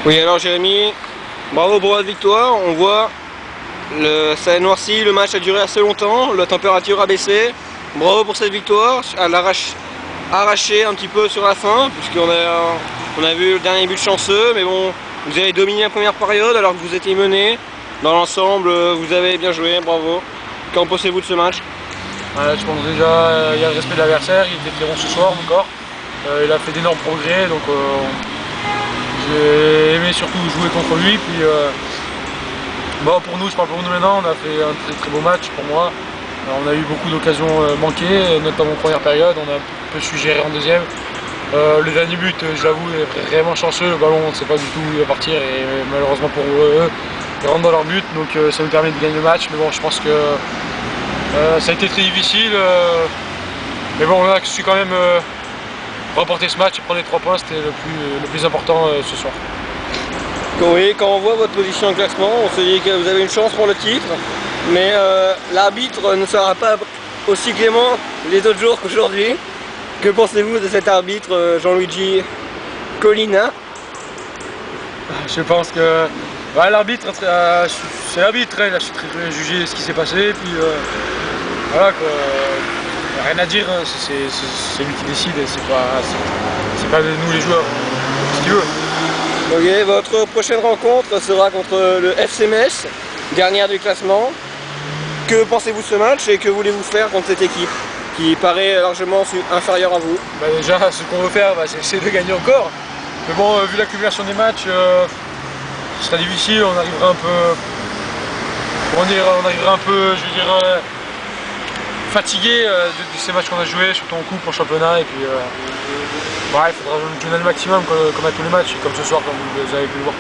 Oui, alors Jérémy, bravo pour votre victoire. On voit, ça a noirci, le match a duré assez longtemps, la température a baissé. Bravo pour cette victoire, à arraché un petit peu sur la fin, puisqu'on a vu le dernier but chanceux, mais bon, vous avez dominé la première période alors que vous étiez mené. Dans l'ensemble, vous avez bien joué, bravo. Qu'en pensez-vous de ce match? Je pense déjà il y a le respect de l'adversaire, il était très bon ce soir encore. Il a fait d'énormes progrès, donc j'ai aimé surtout jouer contre lui. Puis pour nous, je parle pour nous maintenant, on a fait un très beau match pour moi. On a eu beaucoup d'occasions manquées, notamment en première période, on a un peu su gérer en deuxième. Le dernier but, j'avoue, est vraiment chanceux, le ballon on ne sait pas du tout où il va partir et malheureusement pour eux, ils rentrent dans leur but, donc ça nous permet de gagner le match. Mais bon, je pense que ça a été très difficile, mais bon, on a su quand même remporter ce match et prendre les 3 points, c'était le plus important ce soir. Oui, quand on voit votre position au classement, on se dit que vous avez une chance pour le titre, mais l'arbitre ne sera pas aussi clément les autres jours qu'aujourd'hui. Que pensez-vous de cet arbitre Gianluigi Collina? Je pense que l'arbitre, c'est l'arbitre, il a su très juger ce qui s'est passé, puis voilà quoi. Rien à dire, c'est lui qui décide, c'est pas nous les joueurs, ce qu'il veut. Ok, votre prochaine rencontre sera contre le FC Metz, dernière du classement. Que pensez-vous de ce match et que voulez-vous faire contre cette équipe qui paraît largement inférieure à vous? Déjà, ce qu'on veut faire, c'est essayer de gagner encore. Mais bon, vu l'accumulation des matchs, ce sera difficile, on arrivera un peu, je veux dire, fatigué de ces matchs qu'on a joués, surtout en coupe, en championnat, et puis il faudra donner le maximum comme à tous les matchs, comme ce soir, comme vous avez pu le voir.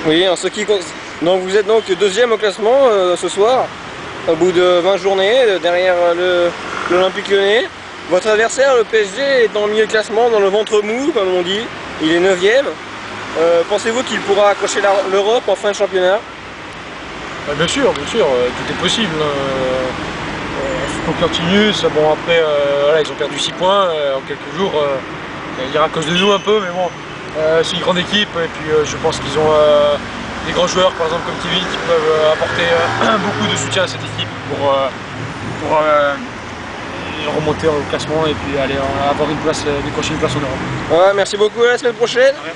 Oui, en ce qui donc vous êtes donc deuxième au classement ce soir, au bout de 20 journées, derrière l'Olympique Lyonnais. Votre adversaire, le PSG, est dans le milieu de classement, dans le ventre mou, comme on dit. Il est 9e. Pensez-vous qu'il pourra accrocher l'Europe en fin de championnat? Bien sûr, tout est possible. On continue, bon après voilà, ils ont perdu 6 points en quelques jours, il y a à cause de nous un peu, mais bon, c'est une grande équipe et puis je pense qu'ils ont des grands joueurs par exemple comme Kevin qui peuvent apporter beaucoup de soutien à cette équipe pour remonter au classement et puis aller avoir une place, décrocher une place en Europe. Ouais, merci beaucoup, à la semaine prochaine. Ouais.